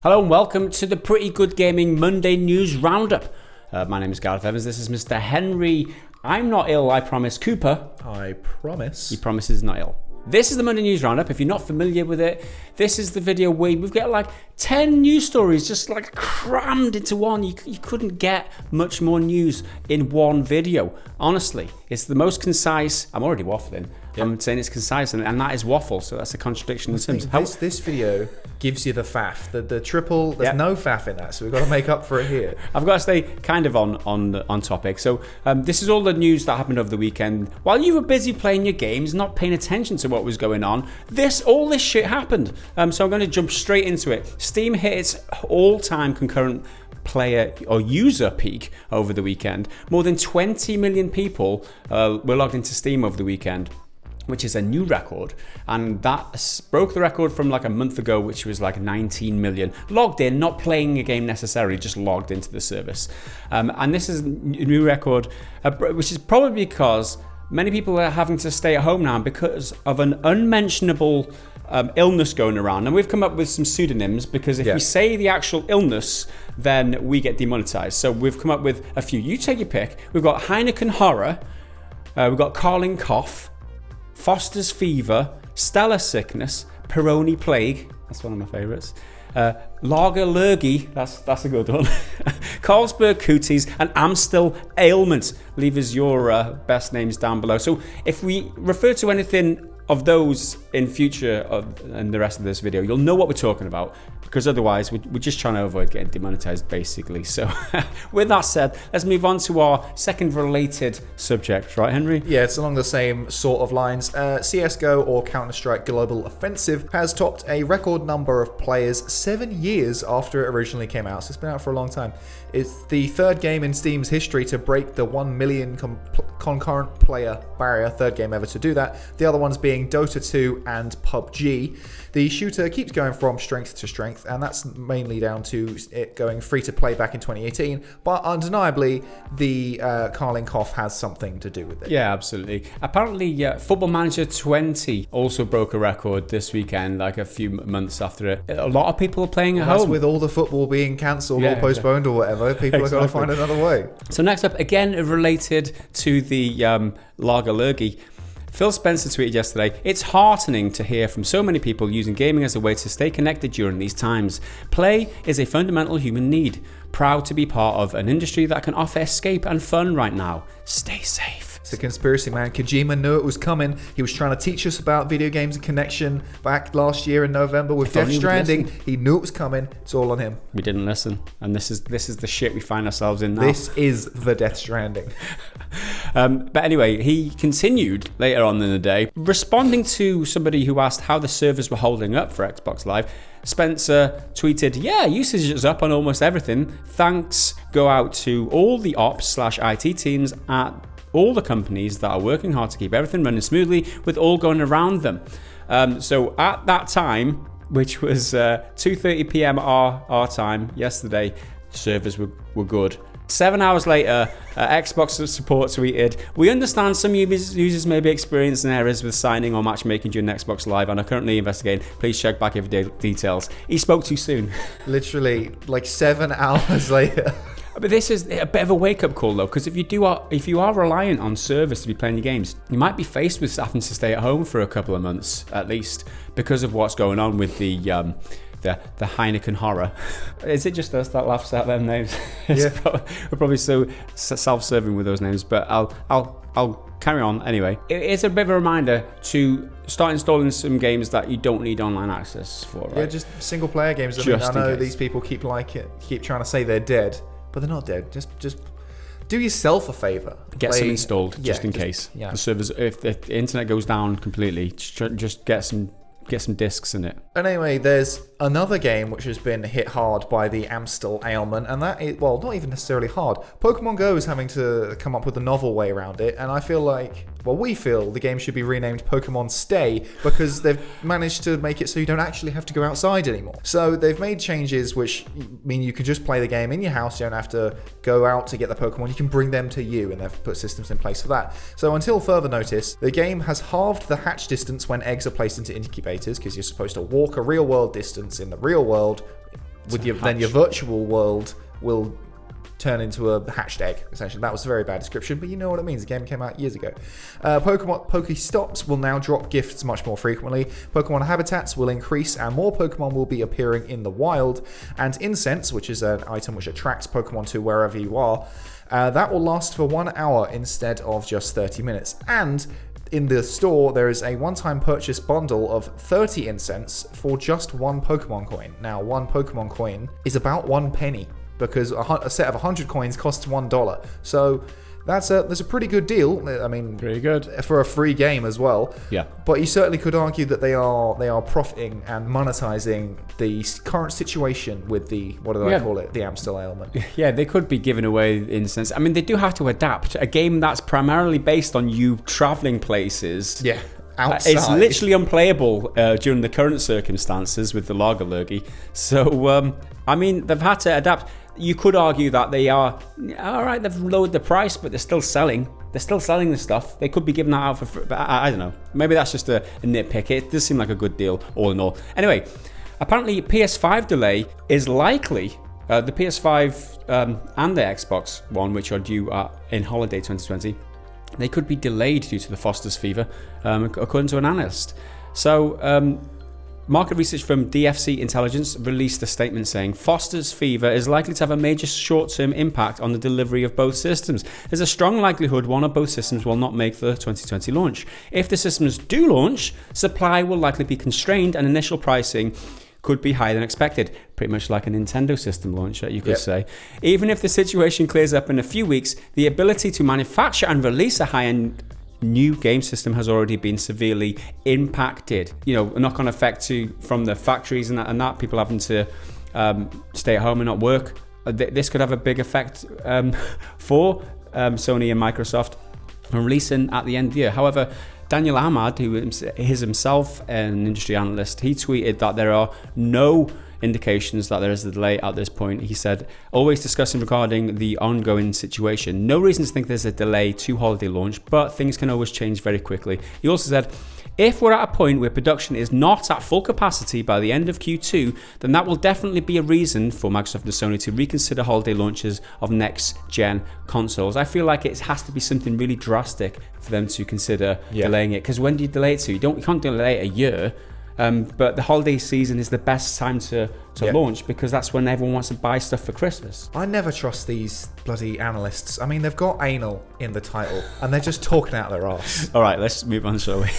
Hello and welcome to the Pretty Good Gaming Monday News Roundup. My name is Gareth Evans, this is Mr. Henry. I'm not ill, I promise. Cooper. I promise. He promises not ill. This is the Monday News Roundup. If you're not familiar with it, this is the video where we've got like 10 news stories just like crammed into one. You couldn't get much more news in one video. Honestly, it's the most concise. I'm already waffling. Yep. I'm saying it's concise, and that is waffle, so that's a contradiction in terms. This video gives you the faff, the triple. There's no faff in that, so we've got to make up for it here. I've got to stay kind of on topic. So this is all the news that happened over the weekend. While you were busy playing your games, not paying attention to what was going on, all this shit happened. So I'm going to jump straight into it. Steam hit its all-time concurrent player or user peak over the weekend. More than 20 million people were logged into Steam over the weekend, which is a new record, and that broke the record from like a month ago, which was like 19 million logged in, not playing a game necessarily, just logged into the service. And this is a new record, which is probably because many people are having to stay at home now because of an unmentionable illness going around. And we've come up with some pseudonyms because if we say the actual illness, then we get demonetized. So we've come up with a few. You take your pick. We've got Heineken Horror, we've got Carling Cough, Foster's Fever, Stellar Sickness, Peroni Plague, that's one of my favourites, Lager Lurgy, that's a good one, Carlsberg Cooties, and Amstel Ailment. Leave us your best names down below. So if we refer to anything of those in future and the rest of this video, you'll know what we're talking about, because otherwise we're just trying to avoid getting demonetized basically. So with that said, let's move on to our second related subject, right Henry? Yeah, it's along the same sort of lines. CSGO, or Counter-Strike Global Offensive, has topped a record number of players 7 years after it originally came out, so it's been out for a long time. It's the third game in Steam's history to break the 1 million concurrent player barrier, third game ever to do that. The other ones being Dota 2 and PUBG. The shooter keeps going from strength to strength, and that's mainly down to it going free to play back in 2018, but undeniably the Carling Cough has something to do with it. Yeah, absolutely. Apparently Football Manager 20 also broke a record this weekend, like a few months after it. A lot of people are playing at home. With all the football being cancelled or postponed or whatever, people are going to find another way. So next up, again related to the Lager Lurgy, Phil Spencer tweeted yesterday, "It's heartening to hear from so many people using gaming as a way to stay connected during these times. Play is a fundamental human need. Proud to be part of an industry that can offer escape and fun right now. Stay safe." It's a conspiracy, man. Kojima knew it was coming. He was trying to teach us about video games and connection back last year in November with Death Stranding. He knew it was coming. It's all on him. We didn't listen, and this is the shit we find ourselves in now. This is the Death Stranding. But anyway, he continued later on in the day, responding to somebody who asked how the servers were holding up for Xbox Live. Spencer tweeted, "Yeah, usage is up on almost everything. Thanks go out to all the ops/IT teams at all the companies that are working hard to keep everything running smoothly with all going around them." So at that time, which was 2:30 p.m. our time yesterday, servers were good. 7 hours later, Xbox support tweeted, "We understand some users may be experiencing errors with signing or matchmaking during Xbox Live and are currently investigating. Please check back every day details." He spoke too soon. Literally, like 7 hours later. But this is a bit of a wake-up call, though, because if you are reliant on servers to be playing your games, you might be faced with having to stay at home for a couple of months, at least, because of what's going on with the Heineken Horror. Is it just us that laughs at them names? Yeah. We're probably so self-serving with those names, but I'll carry on anyway. It's a bit of a reminder to start installing some games that you don't need online access for. Right? Yeah, just single-player games. I know these people keep trying to say they're dead, but they're not dead. Just do yourself a favor. Get some installed just in case. Yeah. The servers, if the internet goes down completely, just get some discs in it. And anyway, there's another game which has been hit hard by the Amstel ailment, and that is, well, not even necessarily hard. Pokemon Go is having to come up with a novel way around it, and I feel like, well, we feel the game should be renamed Pokemon Stay, because they've managed to make it so you don't actually have to go outside anymore. So they've made changes which mean you can just play the game in your house. You don't have to go out to get the Pokemon. You can bring them to you, and they've put systems in place for that. So until further notice, the game has halved the hatch distance when eggs are placed into incubators, because you're supposed to walk a real world distance in the real world then your virtual world will turn into a hatched egg, essentially. That was a very bad description, but you know what it means. The game came out years ago. Pokemon Pokestops will now drop gifts much more frequently. Pokemon habitats will increase, and more Pokemon will be appearing in the wild. And Incense, which is an item which attracts Pokemon to wherever you are, that will last for 1 hour instead of just 30 minutes. And in the store, there is a one-time purchase bundle of 30 Incense for just 1 Pokemon coin. Now, 1 Pokemon coin is about 1 penny, because a set of 100 coins costs $1. So that's a pretty good deal. I mean, pretty good for a free game as well. Yeah. But you certainly could argue that they are profiting and monetizing the current situation with the, what do I call it, the Amstel ailment. Yeah, they could be giving away instance. I mean, they do have to adapt a game that's primarily based on you traveling places. Yeah. Outside. It's literally unplayable during the current circumstances with the lager lurgy. So, I mean, they've had to adapt. You could argue that they are, all right, they've lowered the price, but they're still selling. They're still selling the stuff. They could be giving that out for free, but I don't know. There's that's just a nitpick. It does seem like a good deal, all in all. Anyway, apparently PS5 delay is likely. The PS5 and the Xbox One, which are due in holiday 2020, they could be delayed due to the Foster's fever, according to an analyst. So, market research from DFC Intelligence released a statement saying Foster's fever is likely to have a major short-term impact on the delivery of both systems. There's a strong likelihood one or both systems will not make the 2020 launch. If the systems do launch, supply will likely be constrained and initial pricing could be higher than expected. Pretty much like a Nintendo system launch, you could say. Even if the situation clears up in a few weeks, the ability to manufacture and release a high-end new game system has already been severely impacted. You know, a knock-on effect from the factories and that people having to stay at home and not work. This could have a big effect for Sony and Microsoft releasing at the end of the year. However, Daniel Ahmad, who is himself an industry analyst, he tweeted that there are no indications that there is a delay at this point. He said, always discussing regarding the ongoing situation. No reason to think there's a delay to holiday launch, but things can always change very quickly. He also said, if we're at a point where production is not at full capacity by the end of Q2, then that will definitely be a reason for Microsoft and Sony to reconsider holiday launches of next-gen consoles. I feel like it has to be something really drastic for them to consider delaying it. Because when do you delay it to? You can't delay it a year. But the holiday season is the best time to launch, because that's when everyone wants to buy stuff for Christmas. I never trust these bloody analysts. I mean, they've got anal in the title, and they're just talking out their arse. All right, let's move on, shall we?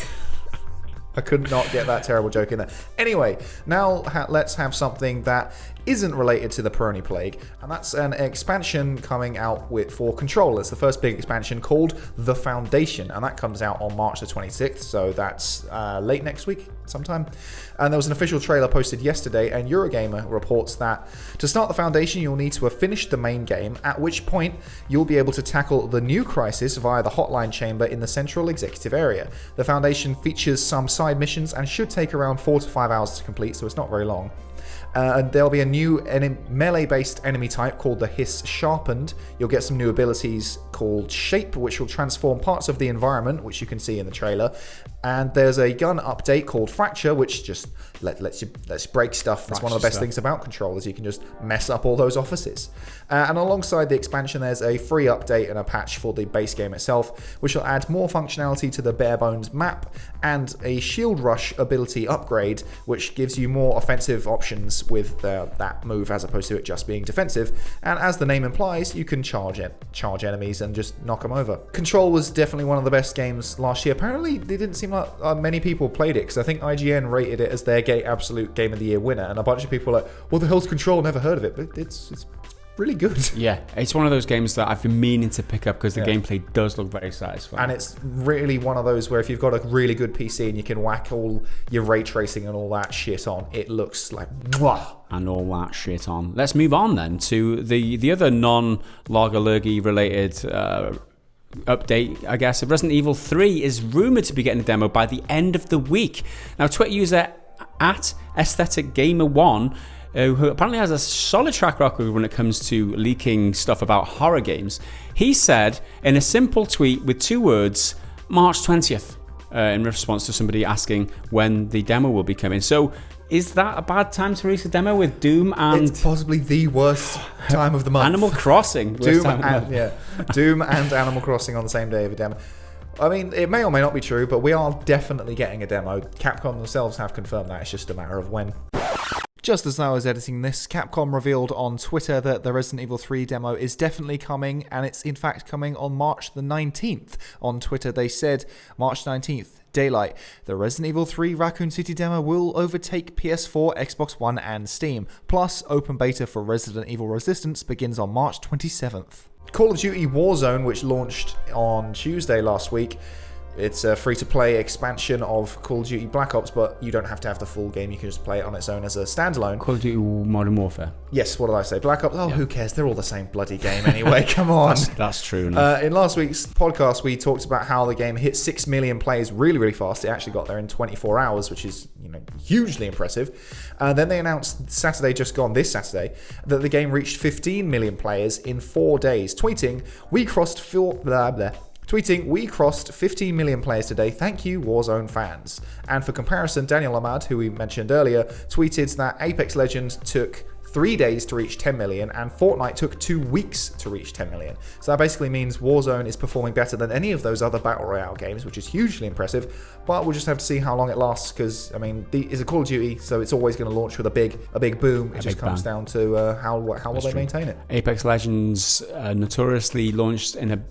I could not get that terrible joke in there. Anyway, now let's have something that isn't related to the Peroni Plague, and that's an expansion coming out for Control. It's the first big expansion called The Foundation, and that comes out on March the 26th, so that's late next week sometime. And there was an official trailer posted yesterday, and Eurogamer reports that to start The Foundation, you'll need to have finished the main game, at which point you'll be able to tackle the new crisis via the hotline chamber in the central executive area. The Foundation features some side missions and should take around 4 to 5 hours to complete, so it's not very long. And there'll be a new melee-based enemy type called the Hiss Sharpened. You'll get some new abilities called Shape, which will transform parts of the environment, which you can see in the trailer. And there's a gun update called Fracture, which just lets you break stuff. That's one of the best things about Control, is you can just mess up all those offices. And alongside the expansion, there's a free update and a patch for the base game itself, which will add more functionality to the bare bones map, and a Shield Rush ability upgrade, which gives you more offensive options with that move as opposed to it just being defensive. And as the name implies, you can charge enemies and just knock them over. Control was definitely one of the best games last year. Apparently, it didn't seem like many people played it, because I think IGN rated it as their absolute Game of the Year winner, and a bunch of people are like, what the hell's Control? Never heard of it, but it's really good. Yeah, it's one of those games that I've been meaning to pick up, because the gameplay does look very satisfying. And it's really one of those where if you've got a really good PC and you can whack all your ray tracing and all that shit on, it looks like mwah. And all that shit on. Let's move on then to the other non-Lagerlurgy related update, I guess. Resident Evil 3 is rumoured to be getting a demo by the end of the week. Now, Twitter user at AestheticGamer1, who apparently has a solid track record when it comes to leaking stuff about horror games, he said in a simple tweet with 2 words, March 20th, in response to somebody asking when the demo will be coming. So Is that a bad time to release a demo with Doom and... It's possibly the worst time of the month. Animal Crossing. Doom and Animal Crossing on the same day of a demo. I mean, it may or may not be true, but we are definitely getting a demo. Capcom themselves have confirmed that. It's just a matter of when. Just as I was editing this, Capcom revealed on Twitter that the Resident Evil 3 demo is definitely coming, and it's in fact coming on March the 19th. On Twitter, they said, March 19th, daylight. The Resident Evil 3 Raccoon City demo will overtake PS4, Xbox One, and Steam. Plus, open beta for Resident Evil Resistance begins on March 27th. Call of Duty Warzone, which launched on Tuesday last week. It's a free-to-play expansion of Call of Duty Black Ops, but you don't have to have the full game. You can just play it on its own as a standalone. Call of Duty Modern Warfare. Yes, what did I say? Black Ops? Oh, yeah. Who cares? They're all the same bloody game anyway. Come on. That's true. In last week's podcast, we talked about how the game hit 6 million players really, really fast. It actually got there in 24 hours, which is, hugely impressive. Then they announced Saturday, just gone this Saturday, that the game reached 15 million players in 4 days, tweeting, we crossed 15 million players today. Thank you, Warzone fans. And for comparison, Daniel Ahmad, who we mentioned earlier, tweeted that Apex Legends took 3 days to reach 10 million and Fortnite took 2 weeks to reach 10 million. So that basically means Warzone is performing better than any of those other Battle Royale games, which is hugely impressive. But we'll just have to see how long it lasts because, it's a Call of Duty, so it's always going to launch with a big boom. It just comes down to how will they maintain it. Apex Legends notoriously launched in a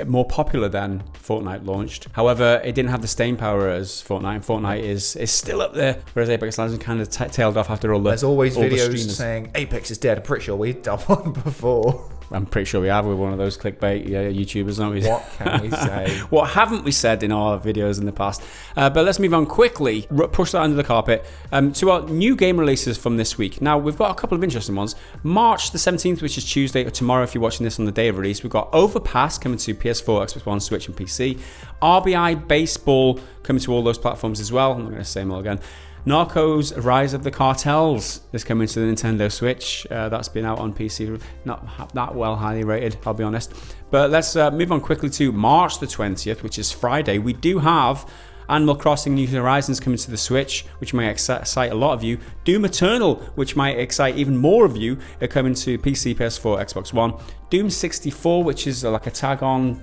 more popular than Fortnite launched. However, it didn't have the staying power as Fortnite, and Fortnite is still up there, whereas Apex Legends kind of tailed off after all the... There's always videos saying Apex is dead. I'm pretty sure we've done one before. I'm pretty sure we have with one of those clickbait YouTubers, aren't we? What can we say? What haven't we said in our videos in the past? But let's move on quickly, push that under the carpet, to our new game releases from this week. Now, we've got a couple of interesting ones. March the 17th, which is Tuesday, or tomorrow if you're watching this on the day of release, we've got Overpass coming to PS4, Xbox One, Switch and PC. RBI Baseball coming to all those platforms as well. I'm not going to say them all again. Narcos Rise of the Cartels is coming to the Nintendo Switch. That's been out on PC. Not that well highly rated, I'll be honest. But let's move on quickly to March the 20th, which is Friday. We do have Animal Crossing New Horizons coming to the Switch, which may excite a lot of you. Doom Eternal, which might excite even more of you, are coming to PC, PS4, Xbox One. Doom 64, which is like a tag-on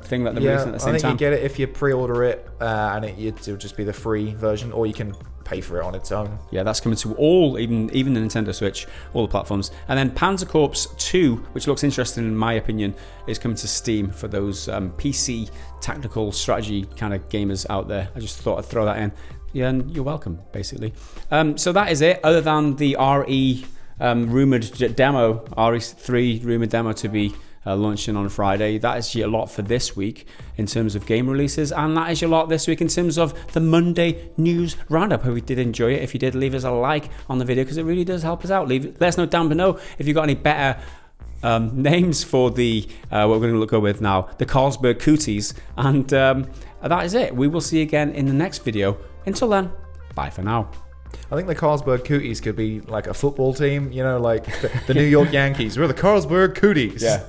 thing that they're releasing at the same time. I think you get it if you pre-order it, and it'll just be the free version, or you can pay for it on its own. Yeah, that's coming to all, even the Nintendo Switch, all the platforms. And then Panzer Corps 2, which looks interesting in my opinion, is coming to Steam for those PC tactical strategy kind of gamers out there. I just thought I'd throw that in. Yeah, and you're welcome, basically. So that is it, other than the RE rumored demo, RE3 rumored demo to be launching on Friday. That is your lot for this week in terms of game releases, and that is your lot this week in terms of the Monday news roundup. Hope you did enjoy it. If you did, leave us a like on the video because it really does help us out. Let us know down below if you've got any better names for the what we're going to go with now, the Carlsberg Cooties, and that is it. We will see you again in the next video. Until then, bye for now. I think the Carlsberg Cooties could be like a football team, like the New York Yankees. We're the Carlsberg Cooties. Yeah.